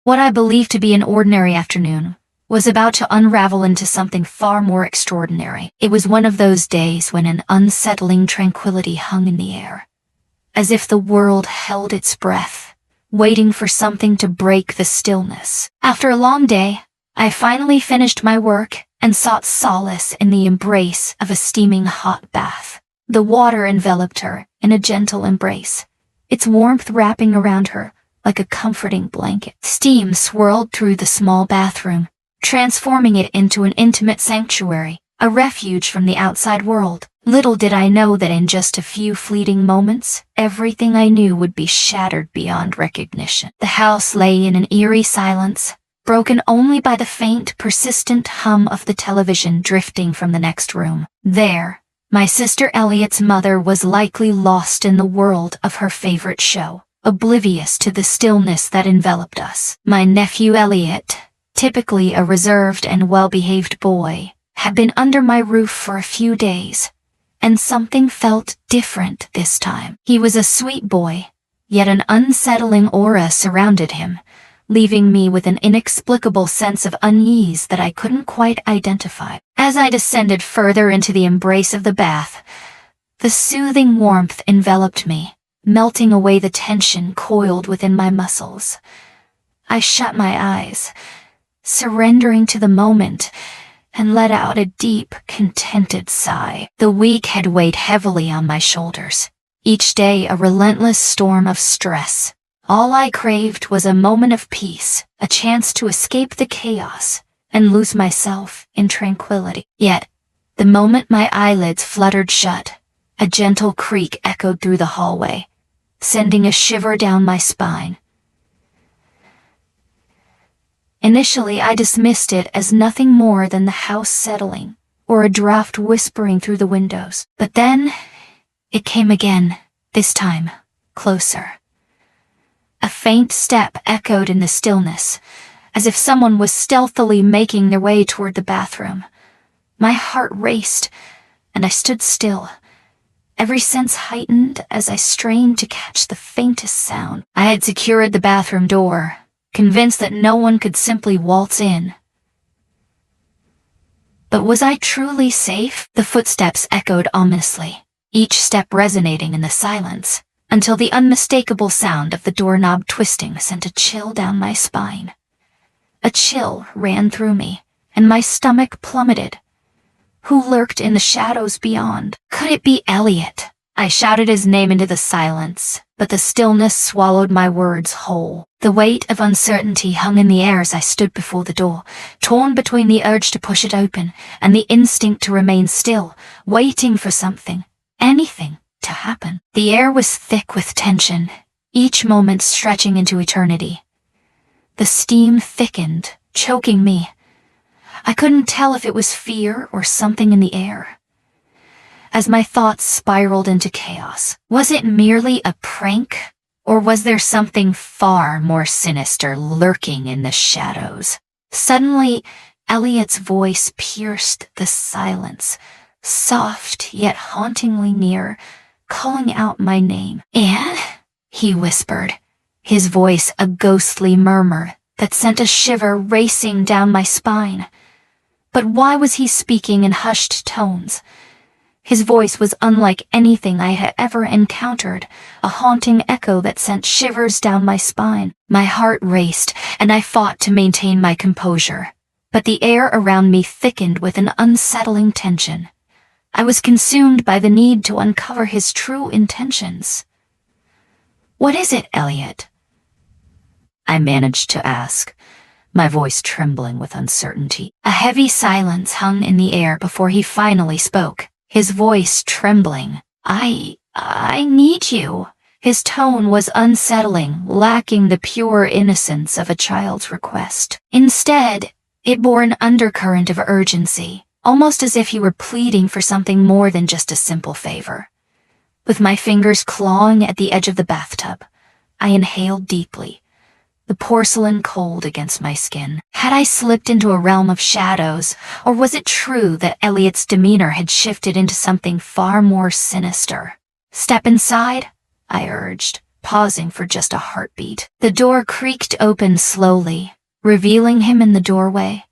What I believed to be an ordinary afternoon was about to unravel into something far more extraordinary. It was one of those days when an unsettling tranquility hung in the air, as if the world held its breath, waiting for something to break the stillness. After a long day, I finally finished my work and sought solace in the embrace of a steaming hot bath. The water enveloped her in a gentle embrace, its warmth wrapping around her like a comforting blanket. Steam swirled through the small bathroom, transforming it into an intimate sanctuary, a refuge from the outside world. Little did I know that in just a few fleeting moments, everything I knew would be shattered beyond recognition. The house lay in an eerie silence, broken only by the faint, persistent hum of the television drifting from the next room. There, my sister Elliot's mother was likely lost in the world of her favorite show, oblivious to the stillness that enveloped us. My nephew Elliot, typically a reserved and well-behaved boy, had been under my roof for a few days, and something felt different this time. He was a sweet boy, yet an unsettling aura surrounded him, leaving me with an inexplicable sense of unease that I couldn't quite identify. As I descended further into the embrace of the bath, the soothing warmth enveloped me, melting away the tension coiled within my muscles. I shut my eyes, surrendering to the moment, and let out a deep, contented sigh. The week had weighed heavily on my shoulders, each day a relentless storm of stress. All I craved was a moment of peace, a chance to escape the chaos and lose myself in tranquility. Yet, the moment my eyelids fluttered shut, a gentle creak echoed through the hallway, sending a shiver down my spine. Initially, I dismissed it as nothing more than the house settling, or a draft whispering through the windows. But then, it came again, this time, closer. A faint step echoed in the stillness, as if someone was stealthily making their way toward the bathroom. My heart raced, and I stood still, every sense heightened as I strained to catch the faintest sound. I had secured the bathroom door, convinced that no one could simply waltz in. But was I truly safe? The footsteps echoed ominously, each step resonating in the silence, until the unmistakable sound of the doorknob twisting sent a chill down my spine. A chill ran through me, and my stomach plummeted. Who lurked in the shadows beyond? Could it be Elliot? I shouted his name into the silence, but the stillness swallowed my words whole. The weight of uncertainty hung in the air as I stood before the door, torn between the urge to push it open and the instinct to remain still, waiting for something, anything, to happen. The air was thick with tension, each moment stretching into eternity. The steam thickened, choking me. I couldn't tell if it was fear or something in the air. As my thoughts spiraled into chaos, was it merely a prank, or was there something far more sinister lurking in the shadows? Suddenly, Elliot's voice pierced the silence, soft yet hauntingly near, calling out my name. "Anne?" he whispered, his voice a ghostly murmur that sent a shiver racing down my spine. But why was he speaking in hushed tones? His voice was unlike anything I had ever encountered, a haunting echo that sent shivers down my spine. My heart raced, and I fought to maintain my composure, but the air around me thickened with an unsettling tension. I was consumed by the need to uncover his true intentions. "What is it, Elliot?" I managed to ask, my voice trembling with uncertainty. A heavy silence hung in the air before he finally spoke, his voice trembling. I need you." His tone was unsettling, lacking the pure innocence of a child's request. Instead, it bore an undercurrent of urgency, almost as if he were pleading for something more than just a simple favor. With my fingers clawing at the edge of the bathtub, I inhaled deeply, the porcelain cold against my skin. Had I slipped into a realm of shadows, or was it true that Elliot's demeanor had shifted into something far more sinister? "Step inside," I urged, pausing for just a heartbeat. The door creaked open slowly, revealing him in the doorway,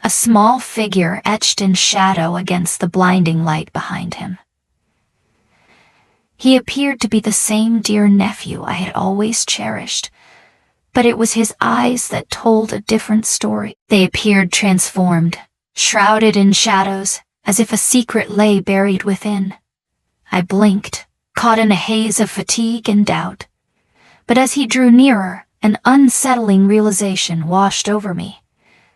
a small figure etched in shadow against the blinding light behind him. He appeared to be the same dear nephew I had always cherished, but it was his eyes that told a different story. They appeared transformed, shrouded in shadows, as if a secret lay buried within. I blinked, caught in a haze of fatigue and doubt. But as he drew nearer, an unsettling realization washed over me,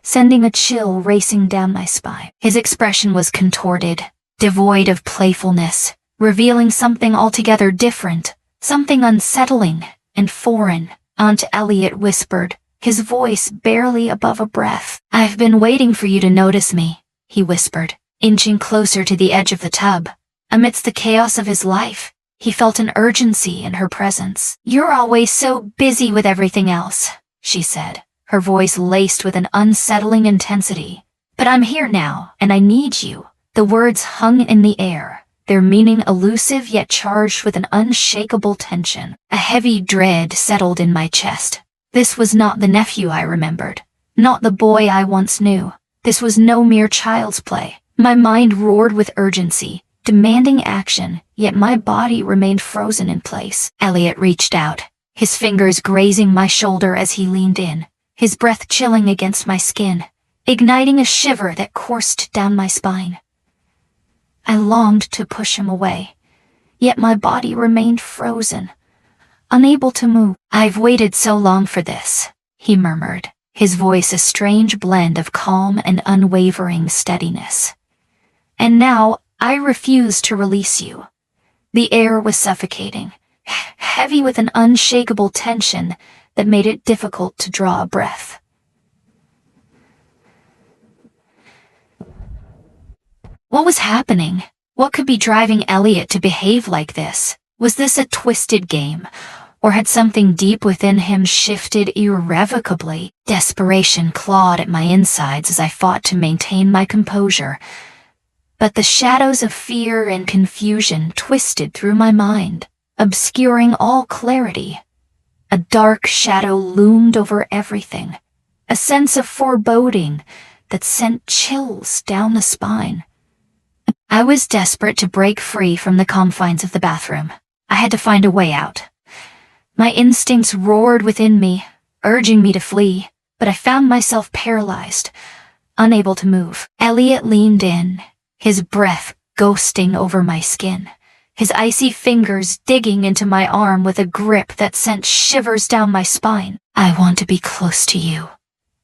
sending a chill racing down my spine. His expression was contorted, devoid of playfulness, revealing something altogether different, something unsettling and foreign. Aunt Elliot whispered, his voice barely above a breath. "I've been waiting for you to notice me," he whispered, inching closer to the edge of the tub. Amidst the chaos of his life, he felt an urgency in her presence. "You're always so busy with everything else," she said, her voice laced with an unsettling intensity. "But I'm here now, and I need you." The words hung in the air, their meaning elusive yet charged with an unshakable tension. A heavy dread settled in my chest. This was not the nephew I remembered, not the boy I once knew. This was no mere child's play. My mind roared with urgency, demanding action, yet my body remained frozen in place. Elliot reached out, his fingers grazing my shoulder as he leaned in, his breath chilling against my skin, igniting a shiver that coursed down my spine. I longed to push him away, yet my body remained frozen, unable to move. "I've waited so long for this," he murmured, his voice a strange blend of calm and unwavering steadiness. "And now, I refuse to release you." The air was suffocating, heavy with an unshakable tension that made it difficult to draw a breath. What was happening? What could be driving Elliot to behave like this? Was this a twisted game, or had something deep within him shifted irrevocably? Desperation clawed at my insides as I fought to maintain my composure, but the shadows of fear and confusion twisted through my mind, obscuring all clarity. A dark shadow loomed over everything, a sense of foreboding that sent chills down the spine. I was desperate to break free from the confines of the bathroom. I had to find a way out. My instincts roared within me, urging me to flee, but I found myself paralyzed, unable to move. Elliot leaned in, his breath ghosting over my skin, his icy fingers digging into my arm with a grip that sent shivers down my spine. "I want to be close to you,"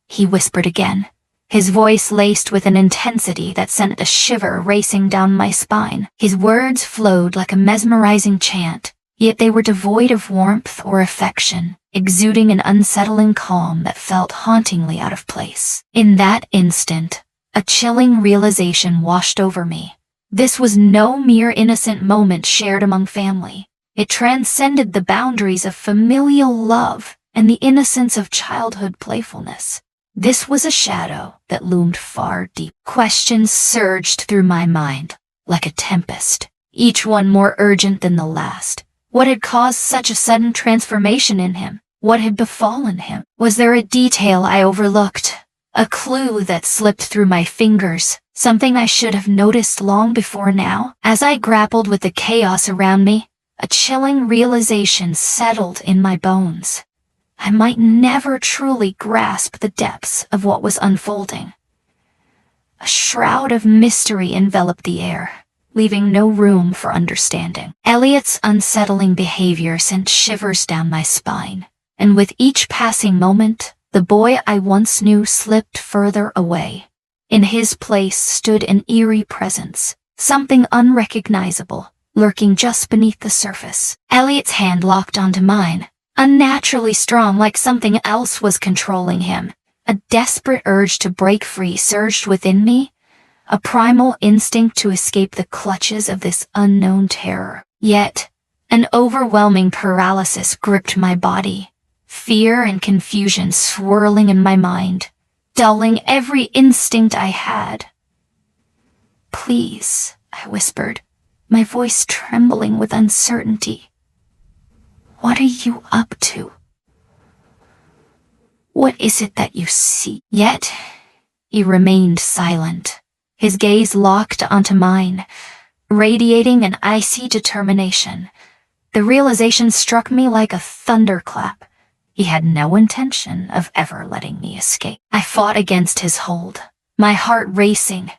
he whispered again, his voice laced with an intensity that sent a shiver racing down my spine. His words flowed like a mesmerizing chant, yet they were devoid of warmth or affection, exuding an unsettling calm that felt hauntingly out of place. In that instant, a chilling realization washed over me. This was no mere innocent moment shared among family. It transcended the boundaries of familial love and the innocence of childhood playfulness. This was a shadow that loomed far deep. Questions surged through my mind, like a tempest, each one more urgent than the last. What had caused such a sudden transformation in him? What had befallen him? Was there a detail I overlooked? A clue that slipped through my fingers, something I should have noticed long before now? As I grappled with the chaos around me, a chilling realization settled in my bones. I might never truly grasp the depths of what was unfolding. A shroud of mystery enveloped the air, leaving no room for understanding. Elliot's unsettling behavior sent shivers down my spine, and with each passing moment, the boy I once knew slipped further away. In his place stood an eerie presence, something unrecognizable, lurking just beneath the surface. Elliot's hand locked onto mine, unnaturally strong, like something else was controlling him. A desperate urge to break free surged within me, a primal instinct to escape the clutches of this unknown terror. Yet, an overwhelming paralysis gripped my body, fear and confusion swirling in my mind, dulling every instinct I had. "Please," I whispered, my voice trembling with uncertainty. What are you up to? What is it that you see? Yet, he remained silent, his gaze locked onto mine, radiating an icy determination. The realization struck me like a thunderclap. He had no intention of ever letting me escape. I fought against his hold, my heart racing,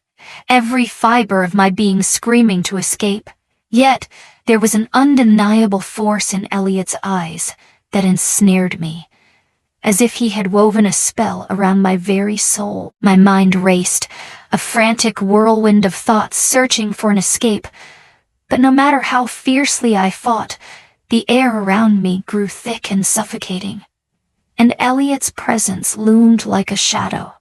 every fiber of my being screaming to escape. Yet, there was an undeniable force in Elliot's eyes that ensnared me, as if he had woven a spell around my very soul. My mind raced, a frantic whirlwind of thoughts searching for an escape. But no matter how fiercely I fought, the air around me grew thick and suffocating, and Elliot's presence loomed like a shadow,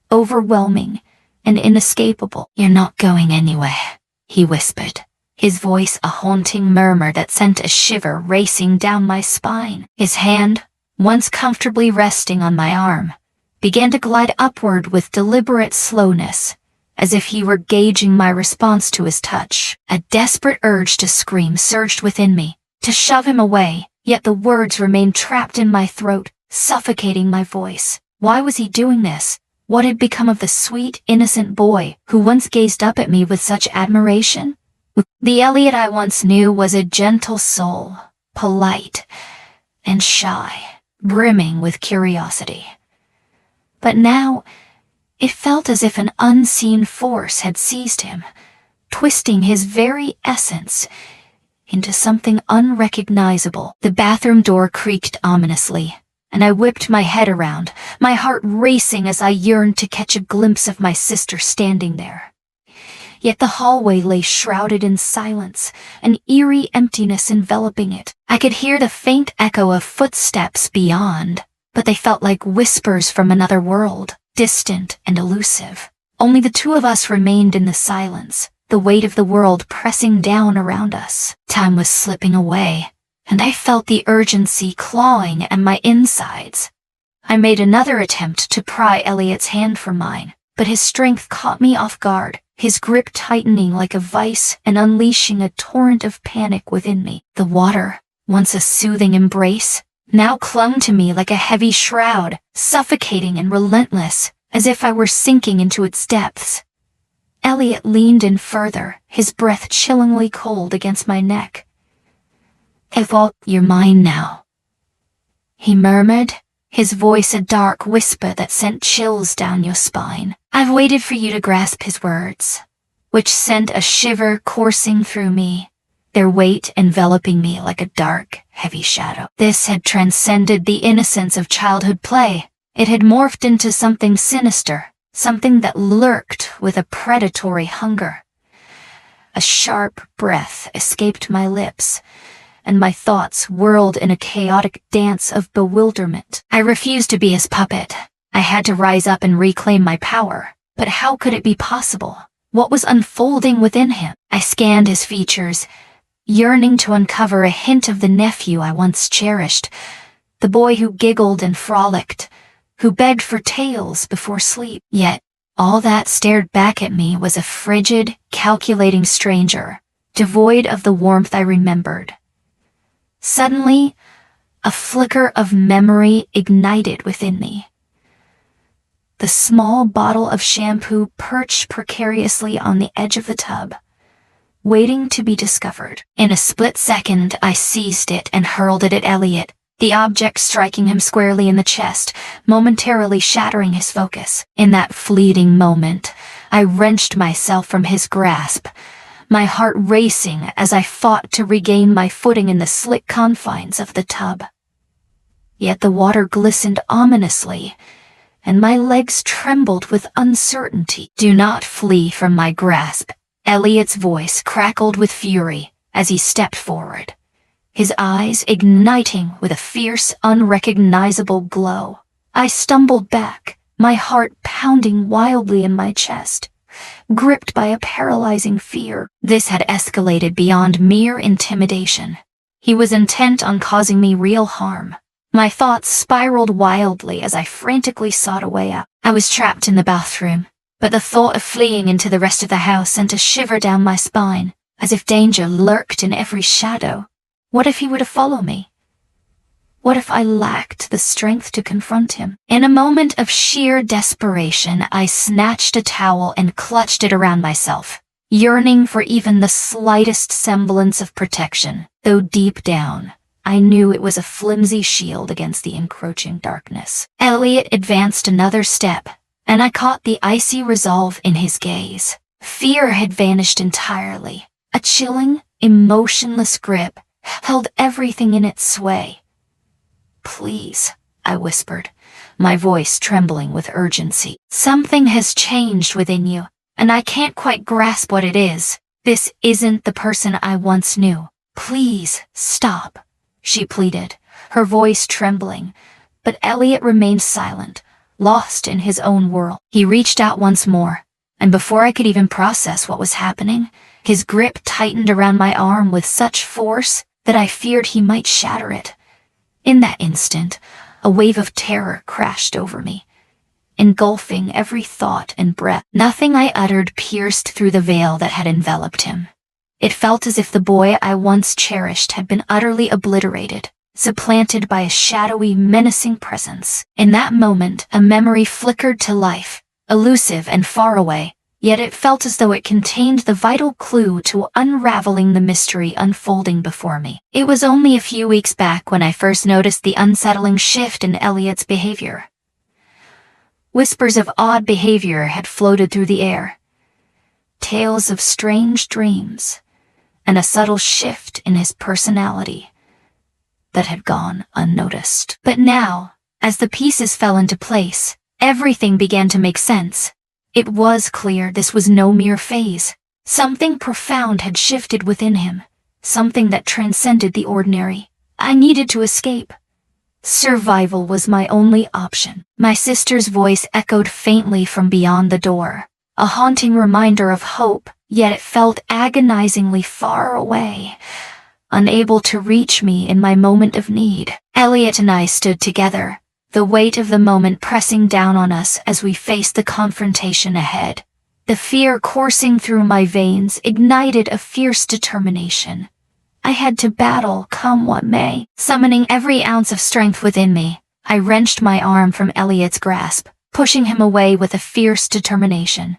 overwhelming and inescapable. "You're not going anywhere," he whispered, his voice a haunting murmur that sent a shiver racing down my spine. His hand, once comfortably resting on my arm, began to glide upward with deliberate slowness, as if he were gauging my response to his touch. A desperate urge to scream surged within me, to shove him away, yet the words remained trapped in my throat, suffocating my voice. Why was he doing this? What had become of the sweet, innocent boy who once gazed up at me with such admiration? The Elliot I once knew was a gentle soul, polite and shy, brimming with curiosity. But now, it felt as if an unseen force had seized him, twisting his very essence into something unrecognizable. The bathroom door creaked ominously, and I whipped my head around, my heart racing as I yearned to catch a glimpse of my sister standing there. Yet the hallway lay shrouded in silence, an eerie emptiness enveloping it. I could hear the faint echo of footsteps beyond, but they felt like whispers from another world, distant and elusive. Only the two of us remained in the silence, the weight of the world pressing down around us. Time was slipping away, and I felt the urgency clawing at my insides. I made another attempt to pry Elliot's hand from mine, but his strength caught me off guard, his grip tightening like a vice and unleashing a torrent of panic within me. The water, once a soothing embrace, now clung to me like a heavy shroud, suffocating and relentless, as if I were sinking into its depths. Elliot leaned in further, his breath chillingly cold against my neck. "Evolve, you're mine now," he murmured, his voice a dark whisper that sent chills down your spine. I've waited for you to grasp his words, which sent a shiver coursing through me, their weight enveloping me like a dark, heavy shadow. This had transcended the innocence of childhood play. It had morphed into something sinister, something that lurked with a predatory hunger. A sharp breath escaped my lips, and my thoughts whirled in a chaotic dance of bewilderment. I refused to be his puppet. I had to rise up and reclaim my power. But how could it be possible? What was unfolding within him? I scanned his features, yearning to uncover a hint of the nephew I once cherished, the boy who giggled and frolicked, who begged for tales before sleep. Yet, all that stared back at me was a frigid, calculating stranger, devoid of the warmth I remembered. Suddenly, a flicker of memory ignited within me. The small bottle of shampoo perched precariously on the edge of the tub, waiting to be discovered. In a split second, I seized it and hurled it at Elliot, the object striking him squarely in the chest, momentarily shattering his focus. In that fleeting moment, I wrenched myself from his grasp, my heart racing as I fought to regain my footing in the slick confines of the tub. Yet the water glistened ominously, and my legs trembled with uncertainty. Do not flee from my grasp, Elliot's voice crackled with fury as he stepped forward, his eyes igniting with a fierce, unrecognizable glow. I stumbled back, my heart pounding wildly in my chest, gripped by a paralyzing fear. This had escalated beyond mere intimidation. He was intent on causing me real harm. My thoughts spiraled wildly as I frantically sought a way out. I was trapped in the bathroom, but the thought of fleeing into the rest of the house sent a shiver down my spine, as if danger lurked in every shadow. What if he were to follow me? What if I lacked the strength to confront him? In a moment of sheer desperation, I snatched a towel and clutched it around myself, yearning for even the slightest semblance of protection, though deep down, I knew it was a flimsy shield against the encroaching darkness. Elliot advanced another step, and I caught the icy resolve in his gaze. Fear had vanished entirely. A chilling, emotionless grip held everything in its sway. "Please," I whispered, my voice trembling with urgency. "Something has changed within you, and I can't quite grasp what it is. This isn't the person I once knew. Please, stop," she pleaded, her voice trembling, but Elliot remained silent, lost in his own world. He reached out once more, and before I could even process what was happening, his grip tightened around my arm with such force that I feared he might shatter it. In that instant, a wave of terror crashed over me, engulfing every thought and breath. Nothing I uttered pierced through the veil that had enveloped him. It felt as if the boy I once cherished had been utterly obliterated, supplanted by a shadowy, menacing presence. In that moment, a memory flickered to life, elusive and far away, yet it felt as though it contained the vital clue to unraveling the mystery unfolding before me. It was only a few weeks back when I first noticed the unsettling shift in Elliot's behavior. Whispers of odd behavior had floated through the air, tales of strange dreams, and a subtle shift in his personality that had gone unnoticed. But now, as the pieces fell into place, everything began to make sense. It was clear this was no mere phase. Something profound had shifted within him, something that transcended the ordinary. I needed to escape. Survival was my only option. My sister's voice echoed faintly from beyond the door, a haunting reminder of hope, yet it felt agonizingly far away, unable to reach me in my moment of need. Elliot and I stood together, the weight of the moment pressing down on us as we faced the confrontation ahead. The fear coursing through my veins ignited a fierce determination. I had to battle, come what may. Summoning every ounce of strength within me, I wrenched my arm from Elliot's grasp, pushing him away with a fierce determination.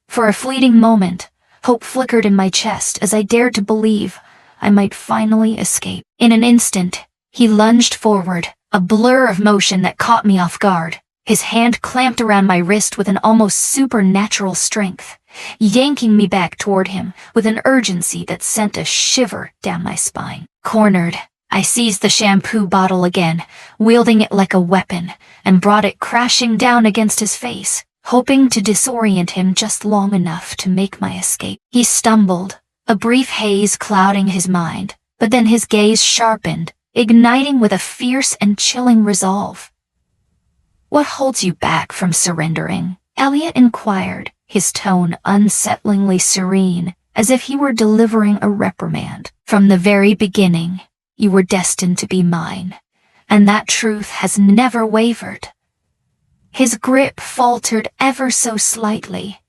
For a fleeting moment, hope flickered in my chest as I dared to believe I might finally escape. In an instant, he lunged forward, a blur of motion that caught me off guard. His hand clamped around my wrist with an almost supernatural strength, yanking me back toward him with an urgency that sent a shiver down my spine. Cornered, I seized the shampoo bottle again, wielding it like a weapon, and brought it crashing down against his face, hoping to disorient him just long enough to make my escape. He stumbled, a brief haze clouding his mind, but then his gaze sharpened, igniting with a fierce and chilling resolve. "What holds you back from surrendering?" Elliot inquired, his tone unsettlingly serene, as if he were delivering a reprimand. "From the very beginning, you were destined to be mine, and that truth has never wavered." His grip faltered ever so slightly,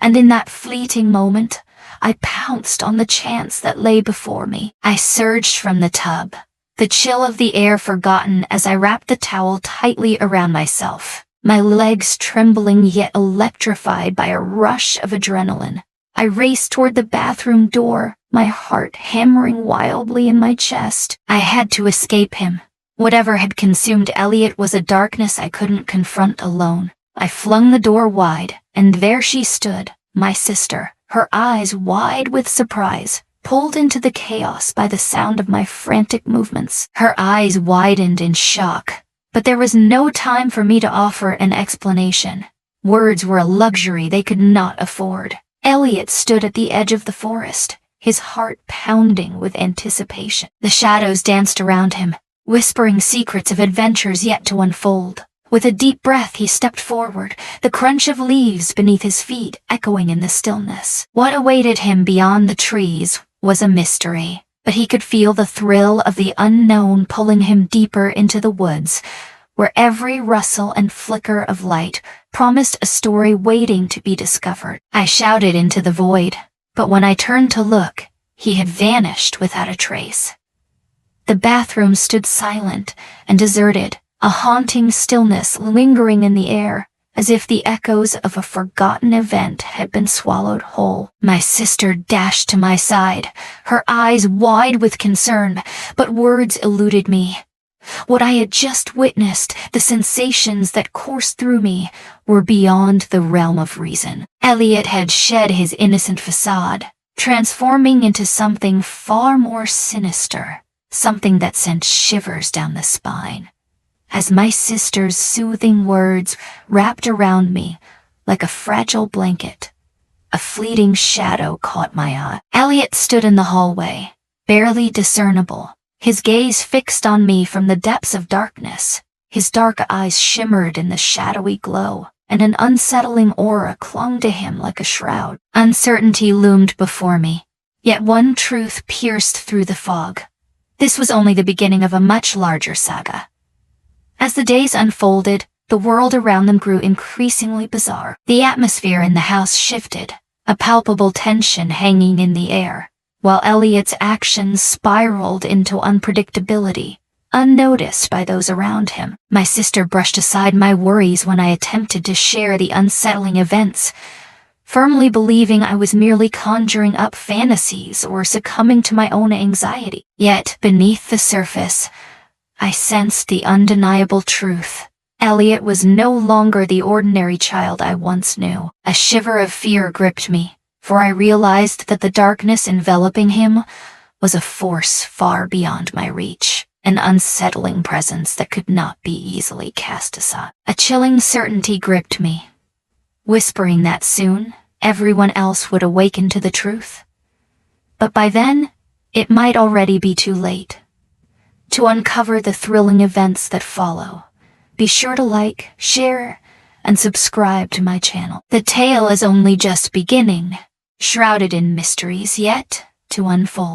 and in that fleeting moment, I pounced on the chance that lay before me. I surged from the tub, the chill of the air forgotten as I wrapped the towel tightly around myself, my legs trembling yet electrified by a rush of adrenaline. I raced toward the bathroom door, my heart hammering wildly in my chest. I had to escape him. Whatever had consumed Elliot was a darkness I couldn't confront alone. I flung the door wide, and there she stood, my sister, her eyes wide with surprise, pulled into the chaos by the sound of my frantic movements. Her eyes widened in shock, but there was no time for me to offer an explanation. Words were a luxury they could not afford. Elliot stood at the edge of the forest, his heart pounding with anticipation. The shadows danced around him, whispering secrets of adventures yet to unfold. With a deep breath, he stepped forward, the crunch of leaves beneath his feet echoing in the stillness. What awaited him beyond the trees was a mystery, but he could feel the thrill of the unknown pulling him deeper into the woods, where every rustle and flicker of light promised a story waiting to be discovered. I shouted into the void, but when I turned to look, he had vanished without a trace. The bathroom stood silent and deserted, a haunting stillness lingering in the air, as if the echoes of a forgotten event had been swallowed whole. My sister dashed to my side, her eyes wide with concern, but words eluded me. What I had just witnessed, the sensations that coursed through me, were beyond the realm of reason. Elliot had shed his innocent facade, transforming into something far more sinister, something that sent shivers down the spine. As my sister's soothing words wrapped around me like a fragile blanket, a fleeting shadow caught my eye. Elliot stood in the hallway, barely discernible, his gaze fixed on me from the depths of darkness. His dark eyes shimmered in the shadowy glow, and an unsettling aura clung to him like a shroud. Uncertainty loomed before me, yet one truth pierced through the fog. This was only the beginning of a much larger saga. As the days unfolded, the world around them grew increasingly bizarre. The atmosphere in the house shifted, a palpable tension hanging in the air, while Elliot's actions spiraled into unpredictability, unnoticed by those around him. My sister brushed aside my worries when I attempted to share the unsettling events, firmly believing I was merely conjuring up fantasies or succumbing to my own anxiety. Yet, beneath the surface, I sensed the undeniable truth. Elliot was no longer the ordinary child I once knew. A shiver of fear gripped me, for I realized that the darkness enveloping him was a force far beyond my reach, an unsettling presence that could not be easily cast aside. A chilling certainty gripped me, whispering that soon everyone else would awaken to the truth. But by then, it might already be too late. To uncover the thrilling events that follow, be sure to like, share, and subscribe to my channel. The tale is only just beginning, shrouded in mysteries yet to unfold.